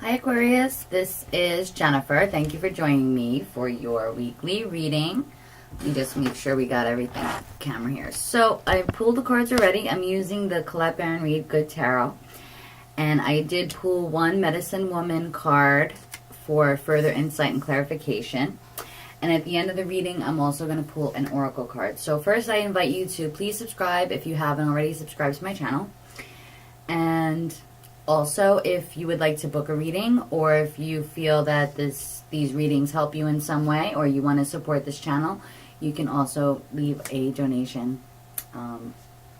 Hi Aquarius, this is Jennifer. Thank you for joining me for your weekly reading. Let me just make sure we got everything on camera here. So I pulled the cards already. I'm using the Colette Baron Reid Good Tarot. And I did pull one Medicine Woman card for further insight and clarification. And at the end of the reading, I'm also going to pull an Oracle card. So first I invite you to please subscribe if you haven't already subscribed to my channel. And also, if you would like to book a reading, or if you feel that these readings help you in some way, or you want to support this channel, you can also leave a donation.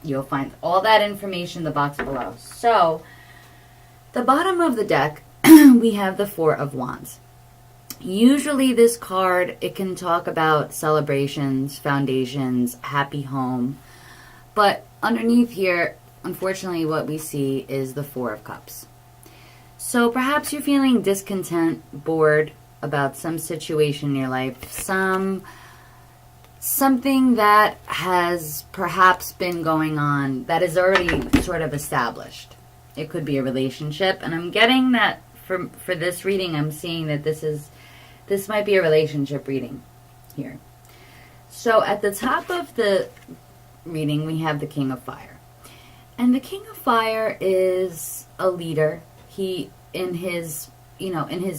You'll find all that information in the box below. So, the bottom of the deck, we have the Four of Wands. Usually this card, it can talk about celebrations, foundations, happy home. But underneath here, unfortunately, what we see is the Four of Cups. So perhaps you're feeling discontent, bored about some situation in your life, something that has perhaps been going on that is already sort of established. It could be a relationship, and I'm getting that for this reading, I'm seeing that this might be a relationship reading here. So at the top of the reading, we have the King of Fire. And the King of Fire is a leader. He, in his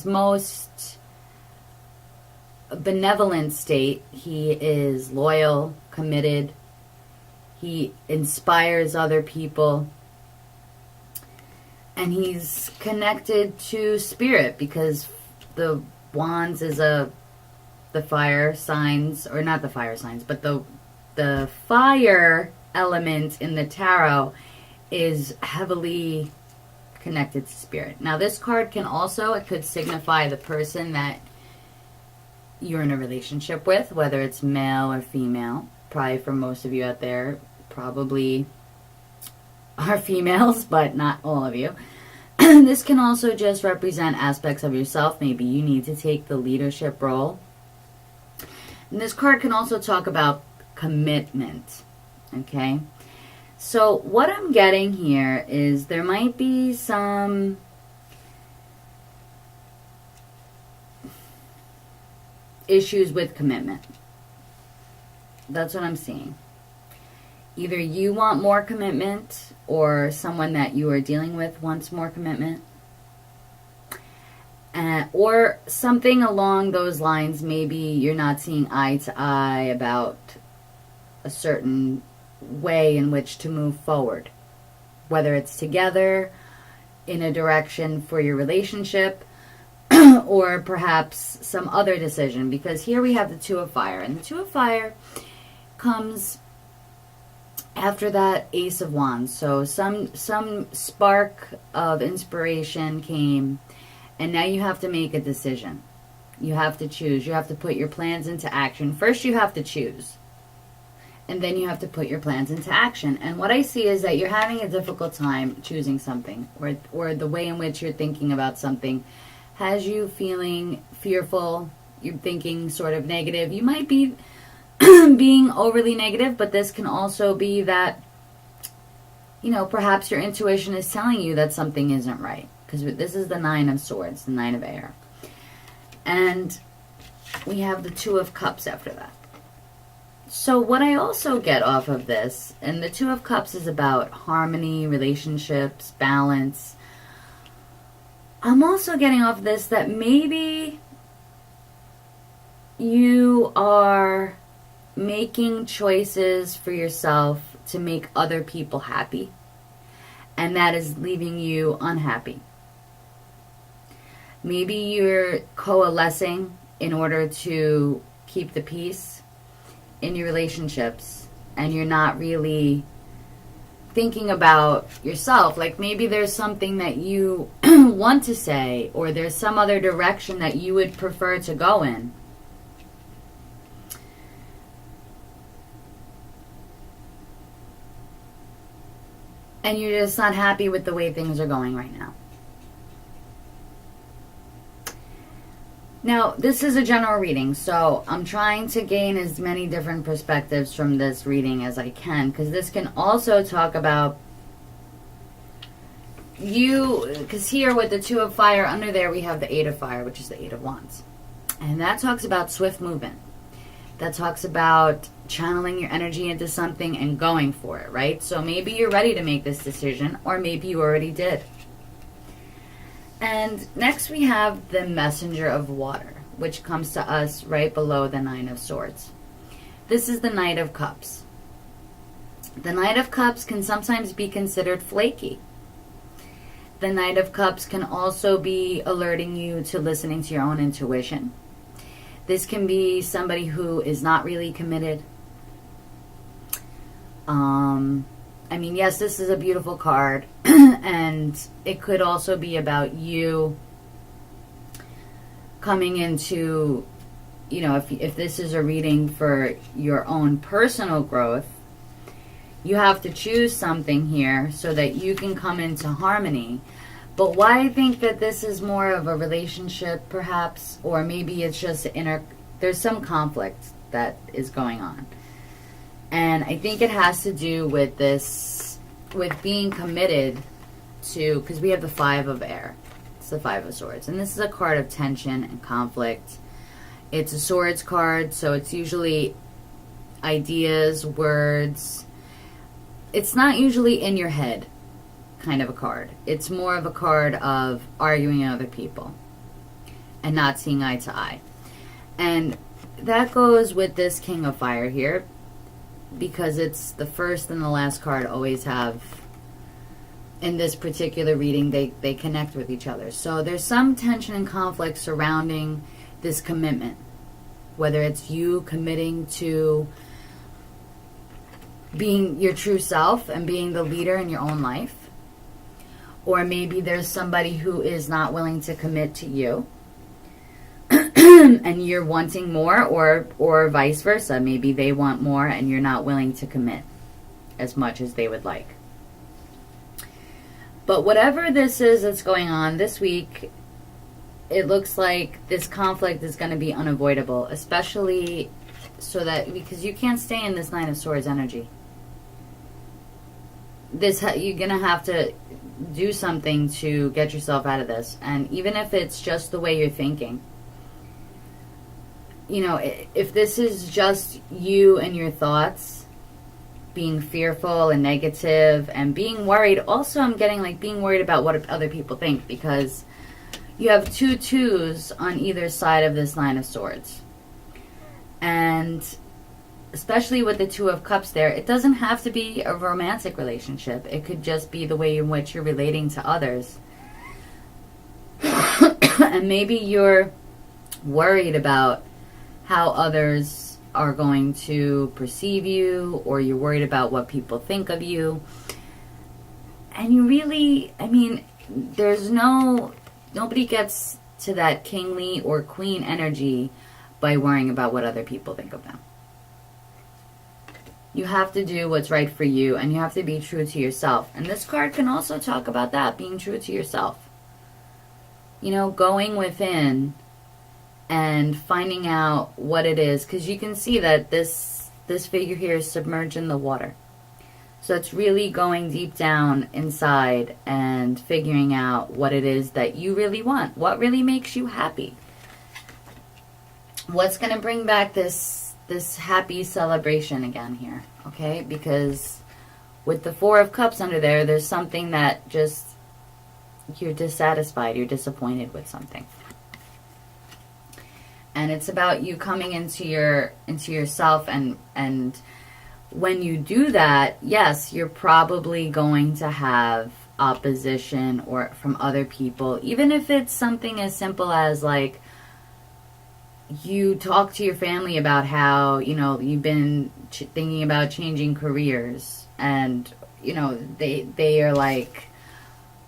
most benevolent state, he is loyal, committed. He inspires other people. And he's connected to spirit because the wands is the fire signs, or not the fire signs, but the fire element in the tarot is heavily connected to spirit. Now this card can also, it could signify the person that you're in a relationship with, whether it's male or female. Probably for most of you out there, probably are females, but not all of you. This can also just represent aspects of yourself. Maybe you need to take the leadership role. And this card can also talk about commitment. Okay? So what I'm getting here is there might be some issues with commitment. That's what I'm seeing. Either you want more commitment, or someone that you are dealing with wants more commitment. Or something along those lines. Maybe you're not seeing eye to eye about a certain way in which to move forward, whether it's together in a direction for your relationship or perhaps some other decision, because here we have the Two of Fire, and the Two of Fire comes after that Ace of Wands. So some spark of inspiration came, and now you have to make a decision. You have to choose. You have to put your plans into action. First you have to choose, and then you have to put your plans into action. And what I see is that you're having a difficult time choosing something, or the way in which you're thinking about something has you feeling fearful. You're thinking sort of negative. You might be being overly negative, but this can also be that, perhaps your intuition is telling you that something isn't right. Because this is the Nine of Swords, the Nine of Air. And we have the Two of Cups after that. So what I also get off of this, and the Two of Cups is about harmony, relationships, balance. I'm also getting off this that maybe you are making choices for yourself to make other people happy, and that is leaving you unhappy. Maybe you're coalescing in order to keep the peace in your relationships, and you're not really thinking about yourself. Like maybe there's something that you want to say, or there's some other direction that you would prefer to go in. And you're just not happy with the way things are going right now. Now, this is a general reading, so I'm trying to gain as many different perspectives from this reading as I can, because this can also talk about because here with the Two of Fire, under there we have the Eight of Fire, which is the Eight of Wands. And that talks about swift movement. That talks about channeling your energy into something and going for it, right? So maybe you're ready to make this decision, or maybe you already did. And next we have the Messenger of Water, which comes to us right below the Nine of Swords. This is the Knight of Cups. The Knight of Cups can sometimes be considered flaky. The Knight of Cups can also be alerting you to listening to your own intuition. This can be somebody who is not really committed. I mean, yes, this is a beautiful card, and it could also be about you coming into, you know, if this is a reading for your own personal growth, you have to choose something here so that you can come into harmony. But why I think that this is more of a relationship, perhaps, or maybe it's just there's some conflict that is going on. And I think it has to do with this, with being committed to, because we have the Five of Air. It's the Five of Swords. And this is a card of tension and conflict. It's a swords card, so it's usually ideas, words. It's not usually in your head kind of a card. It's more of a card of arguing with other people and not seeing eye to eye. And that goes with this King of Fire here, because it's the first and the last card always have, in this particular reading, they connect with each other. So there's some tension and conflict surrounding this commitment, whether it's you committing to being your true self and being the leader in your own life, or maybe there's somebody who is not willing to commit to you and you're wanting more, or vice versa. Maybe they want more and you're not willing to commit as much as they would like. But whatever this is that's going on this week, it looks like this conflict is going to be unavoidable, especially because you can't stay in this Nine of Swords energy. You're going to have to do something to get yourself out of this. And even if it's just the way you're thinking, you know, if this is just you and your thoughts being fearful and negative and being worried, also I'm getting like being worried about what other people think, because you have two twos on either side of this Nine of Swords. And especially with the Two of Cups there, it doesn't have to be a romantic relationship. It could just be the way in which you're relating to others. And maybe you're worried about how others are going to perceive you, or you're worried about what people think of you. And you really, I mean, nobody gets to that kingly or queen energy by worrying about what other people think of them. You have to do what's right for you, and you have to be true to yourself. And this card can also talk about that, being true to yourself. You know, going within and finding out what it is, because you can see that this figure here is submerged in the water. So it's really going deep down inside and figuring out what it is that you really want. What really makes you happy? What's going to bring back this happy celebration again here, okay? Because with the Four of Cups under there, there's something that just, you're dissatisfied, you're disappointed with something. And it's about you coming into yourself, and when you do that, yes, you're probably going to have opposition or from other people, even if it's something as simple as like you talk to your family about how, you know, you've been thinking about changing careers, and you know they are like,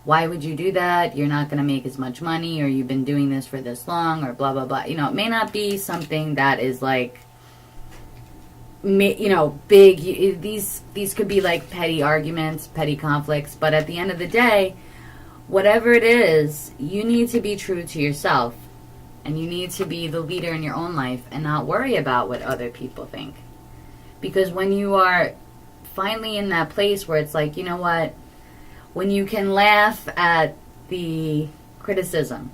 why would you do that? You're not going to make as much money, or you've been doing this for this long, or blah, blah, blah. You know, it may not be something that is like, you know, big. These could be like petty arguments, petty conflicts. But at the end of the day, whatever it is, you need to be true to yourself. And you need to be the leader in your own life and not worry about what other people think. Because when you are finally in that place where it's like, you know what? when you can laugh at the criticism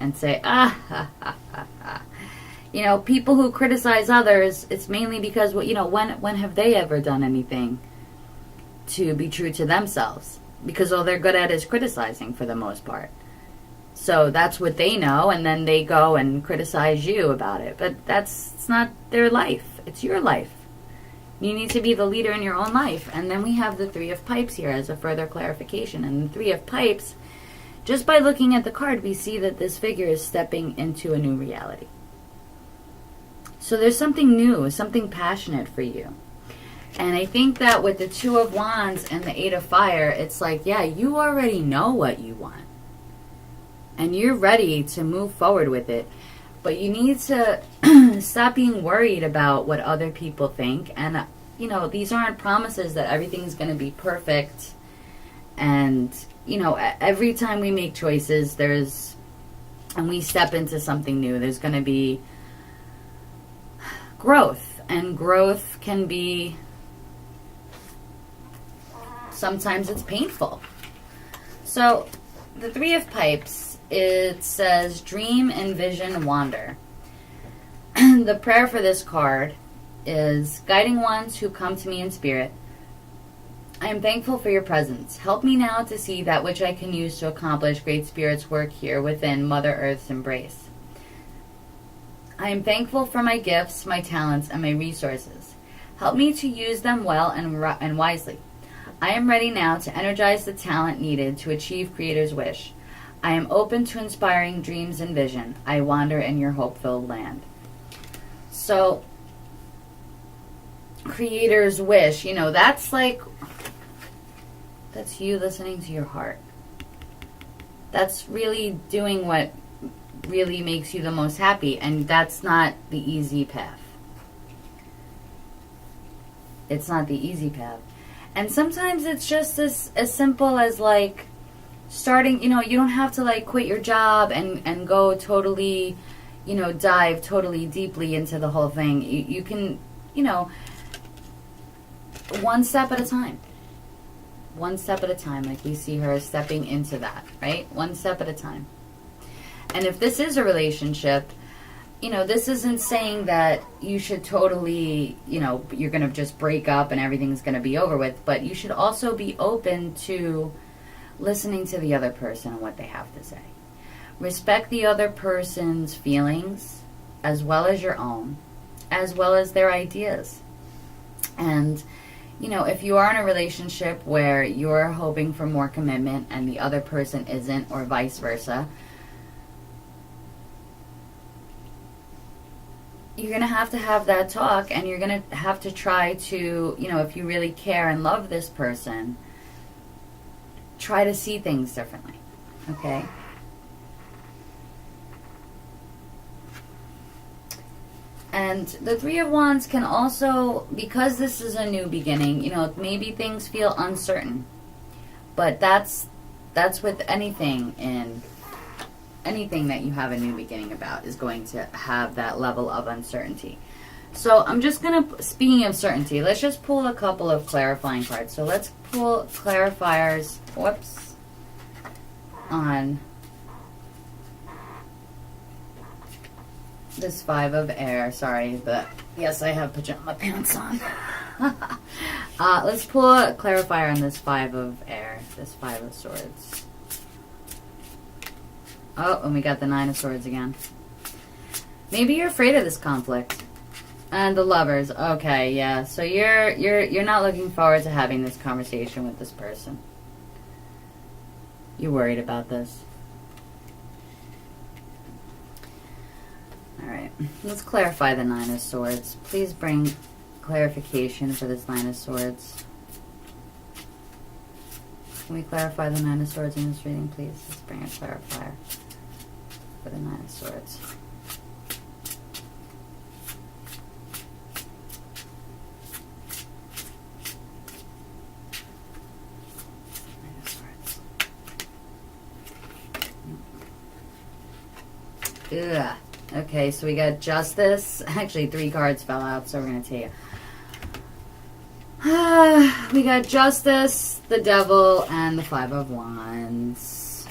and say, ah, ha, ha, ha, ha. You know, people who criticize others, it's mainly because, you know, when have they ever done anything to be true to themselves? Because all they're good at is criticizing for the most part. So that's what they know, and then they go and criticize you about it. But it's not their life. It's your life. You need to be the leader in your own life. And then we have the Three of Pipes here as a further clarification. And the Three of Pipes, just by looking at the card, we see that this figure is stepping into a new reality. So there's something new, something passionate for you. And I think that with the Two of Wands and the Eight of Fire, it's like, yeah, you already know what you want. And you're ready to move forward with it. But you need to stop being worried about what other people think. And, you know, these aren't promises that everything's going to be perfect. And, you know, every time we make choices, and we step into something new, there's going to be growth. And growth can be, sometimes it's painful. So the Three of Pipes, it says dream, envision, wander. The prayer for this card is, guiding ones who come to me in spirit, I am thankful for your presence. Help me now to see that which I can use to accomplish Great Spirit's work here within Mother Earth's embrace. I am thankful for my gifts, my talents, and my resources. Help me to use them well and wisely. I am ready now to energize the talent needed to achieve Creator's wish. I am open to inspiring dreams and vision. I wander in your hope-filled land. So, Creator's wish, you know, that's you listening to your heart. That's really doing what really makes you the most happy, and that's not the easy path. It's not the easy path. And sometimes it's just as simple as like starting, you know, you don't have to like quit your job and go totally, you know, dive totally deeply into the whole thing. You can, you know, one step at a time. One step at a time, like we see her stepping into that, right? One step at a time. And if this is a relationship, you know, this isn't saying that you should totally, you know, you're going to just break up and everything's going to be over with, but you should also be open to listening to the other person and what they have to say. Respect the other person's feelings as well as your own, as well as their ideas. And, you know, if you are in a relationship where you're hoping for more commitment and the other person isn't, or vice versa, you're going to have that talk, and you're going to have to try to, you know, if you really care and love this person, try to see things differently, okay? And the Three of Wands can also, because this is a new beginning, you know, maybe things feel uncertain. But that's with anything that you have a new beginning about is going to have that level of uncertainty. So I'm just going to, speaking of certainty, let's just pull a couple of clarifying cards. So let's pull clarifiers, whoops, on this Five of Air. Sorry, but yes, I have pajama pants on. Let's pull a clarifier on this Five of Air, this Five of Swords. Oh, and we got the Nine of Swords again. Maybe you're afraid of this conflict. And the Lovers. Okay, yeah. So you're not looking forward to having this conversation with this person. You're worried about this. Alright. Let's clarify the Nine of Swords. Please bring clarification for this Nine of Swords. Can we clarify the Nine of Swords in this reading, please? Let's bring a clarifier for the Nine of Swords. Nine of Swords. Ugh. Okay, so we got Justice. Actually, 3 cards fell out, so we're going to take it. We got Justice, the Devil, and the Five of Wands.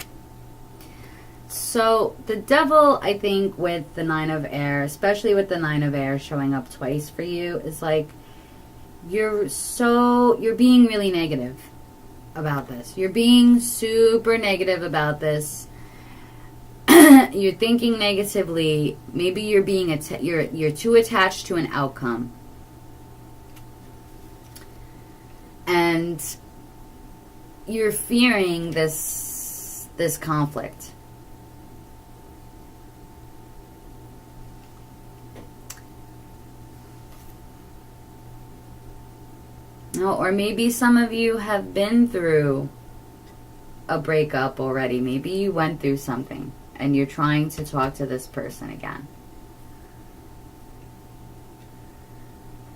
So the Devil, I think, with the Nine of Air, especially with the Nine of Air showing up twice for you, is like you're being really negative about this. You're being super negative about this. You're thinking negatively. Maybe you're being you're too attached to an outcome. And you're fearing this conflict. No, or maybe some of you have been through a breakup already. Maybe you went through something and you're trying to talk to this person again.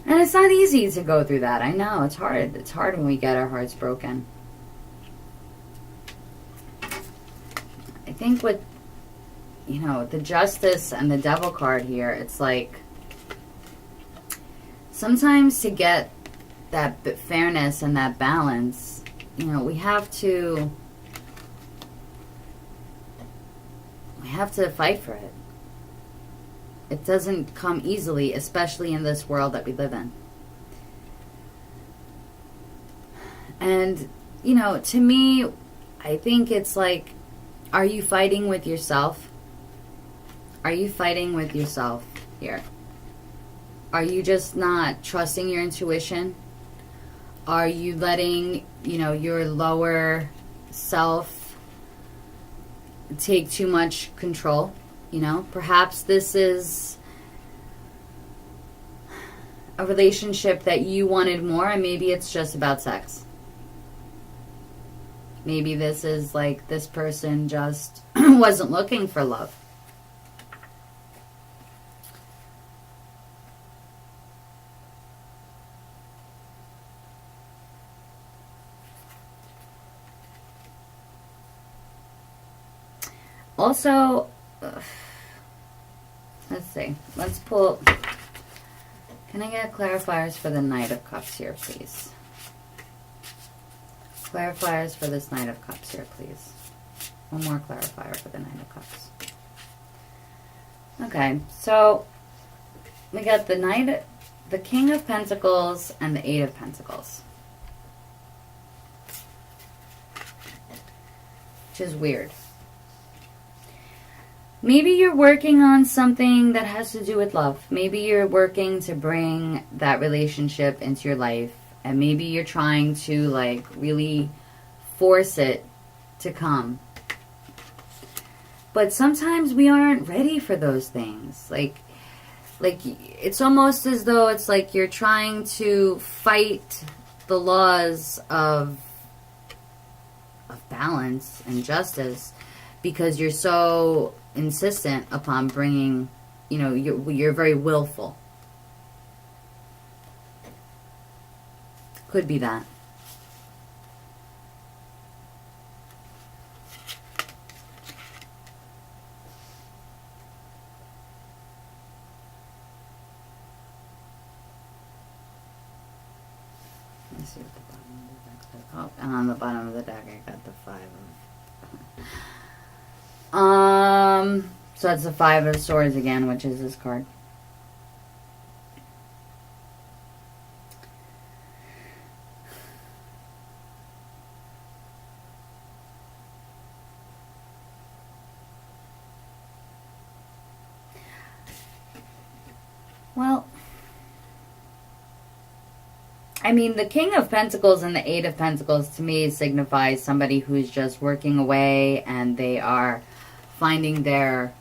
And it's not easy to go through that. I know, it's hard. It's hard when we get our hearts broken. I think with, the Justice and the Devil card here, it's like sometimes to get that fairness and that balance, we have to fight for it. It doesn't come easily, especially in this world that we live in. And, to me, I think it's like, are you fighting with yourself? Are you fighting with yourself here? Are you just not trusting your intuition? Are you letting, your lower self take too much control? Perhaps this is a relationship that you wanted more, and maybe it's just about sex. Maybe this is like this person just wasn't looking for love. Also, let's see. Let's pull. Can I get clarifiers for the Knight of Cups here, please? Clarifiers for this Knight of Cups here, please. One more clarifier for the Knight of Cups. Okay, so we got the King of Pentacles, and the Eight of Pentacles. Which is weird. Maybe you're working on something that has to do with love. Maybe you're working to bring that relationship into your life. And maybe you're trying to, really force it to come. But sometimes we aren't ready for those things. Like it's almost as though it's like you're trying to fight the laws of balance and justice because you're so insistent upon bringing, you're very willful. Could be that. Let's see what the bottom of the deck says. Oh, and on the bottom of the deck I got the Five of... So that's the Five of Swords again, which is this card. Well, I mean, the King of Pentacles and the Eight of Pentacles to me signifies somebody who's just working away and they are finding their,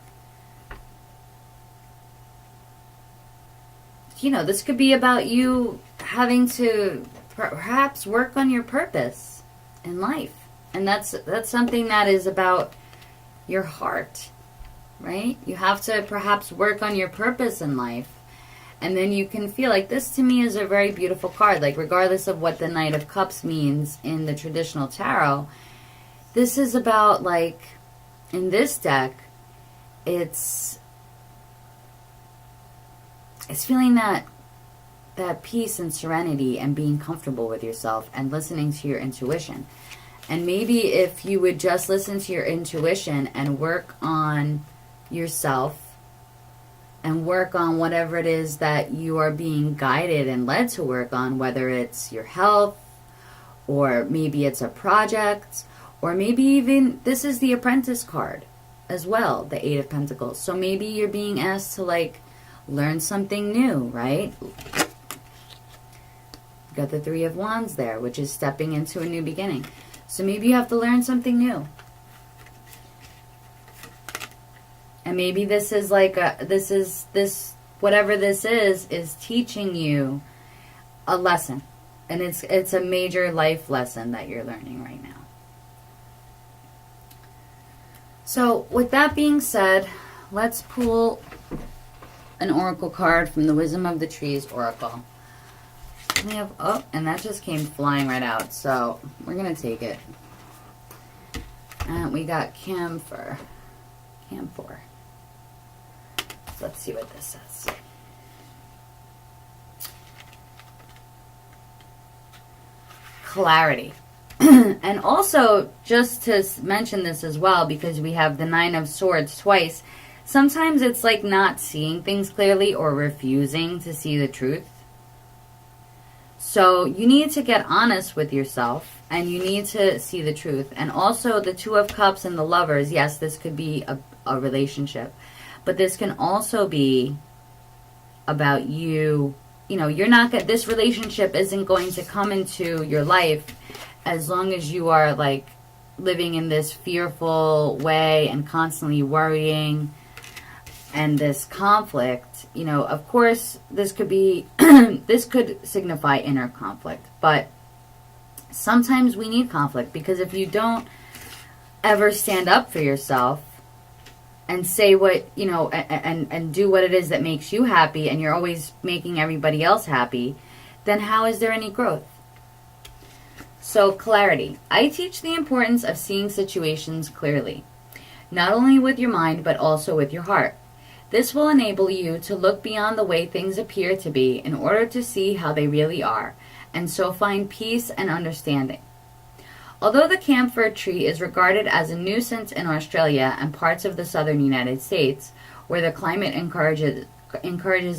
this could be about you having to perhaps work on your purpose in life. And that's something that is about your heart, right? You have to perhaps work on your purpose in life. And then you can feel like this to me is a very beautiful card. Like regardless of what the Knight of Cups means in the traditional tarot, this is about in this deck, it's feeling that that peace and serenity and being comfortable with yourself and listening to your intuition. And maybe if you would just listen to your intuition and work on yourself and work on whatever it is that you are being guided and led to work on, whether it's your health, or maybe it's a project, or maybe even this is the Apprentice card as well, the Eight of Pentacles. So maybe you're being asked to like learn something new, right? Got the Three of Wands there, which is stepping into a new beginning. So maybe you have to learn something new. And maybe this is like whatever this is teaching you a lesson. And it's a major life lesson that you're learning right now. So with that being said, let's pull an oracle card from the Wisdom of the Trees Oracle. We have, oh, and that just came flying right out, so we're going to take it. And we got camphor. Camphor. So let's see what this says. Clarity. And also, just to mention this as well, because we have the Nine of Swords twice, sometimes it's like not seeing things clearly or refusing to see the truth. So you need to get honest with yourself and you need to see the truth. And also the Two of Cups and the Lovers, yes, this could be a relationship. But this can also be about you. You know, you're not going, this relationship isn't going to come into your life as long as you are like living in this fearful way and constantly worrying and this conflict. You know, of course, this could be, this could signify inner conflict, but sometimes we need conflict because if you don't ever stand up for yourself and say what, you know, and do what it is that makes you happy and you're always making everybody else happy, then how is there any growth? So, clarity. I teach the importance of seeing situations clearly, not only with your mind, but also with your heart. This will enable you to look beyond the way things appear to be in order to see how they really are, and so find peace and understanding. Although the camphor tree is regarded as a nuisance in Australia and parts of the southern United States, where the climate encourages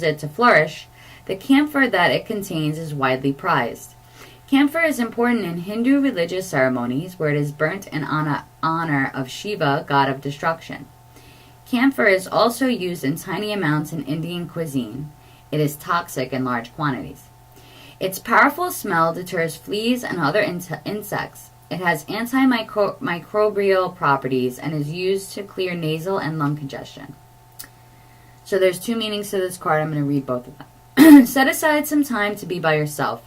it to flourish, the camphor that it contains is widely prized. Camphor is important in Hindu religious ceremonies, where it is burnt in honor of Shiva, god of destruction. Camphor is also used in tiny amounts in Indian cuisine. It is toxic in large quantities. Its powerful smell deters fleas and other insects. It has antimicrobial properties and is used to clear nasal and lung congestion. So there's two meanings to this card. I'm going to read both of them. Set aside some time to be by yourself.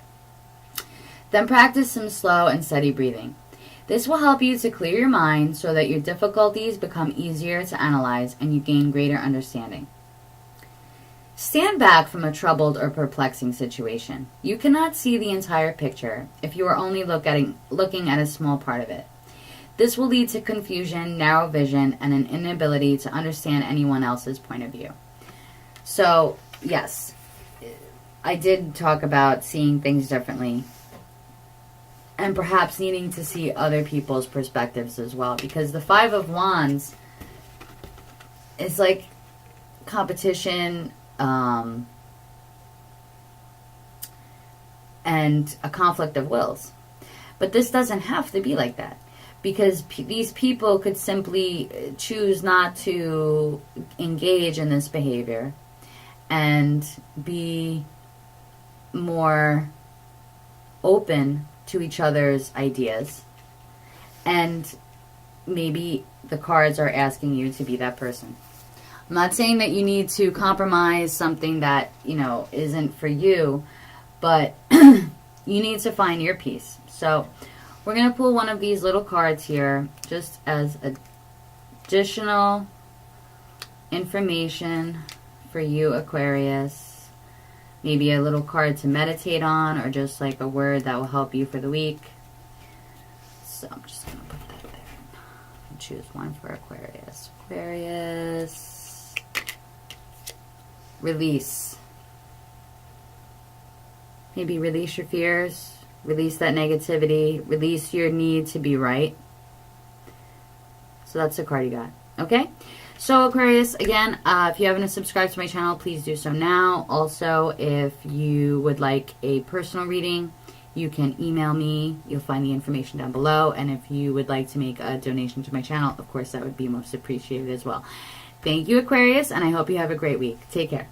Then practice some slow and steady breathing. This will help you to clear your mind so that your difficulties become easier to analyze and you gain greater understanding. Stand back from a troubled or perplexing situation. You cannot see the entire picture if you are only looking at a small part of it. This will lead to confusion, narrow vision, and an inability to understand anyone else's point of view. So, yes, I did talk about seeing things differently and perhaps needing to see other people's perspectives as well, because the Five of Wands is like competition and a conflict of wills. But this doesn't have to be like that, because these people could simply choose not to engage in this behavior and be more open to each other's ideas. And maybe the cards are asking you to be that person. I'm not saying that you need to compromise something that, you know, isn't for you, but you need to find your peace. So we're going to pull one of these little cards here just as additional information for you, Aquarius. Maybe a little card to meditate on, or just like a word that will help you for the week. So I'm just going to put that there and choose one for Aquarius. Aquarius. Release. Maybe release your fears, release that negativity, release your need to be right. So that's the card you got. Okay? So Aquarius, again, if you haven't subscribed to my channel, please do so now. Also, if you would like a personal reading, you can email me. You'll find the information down below. And if you would like to make a donation to my channel, of course, that would be most appreciated as well. Thank you, Aquarius, and I hope you have a great week. Take care.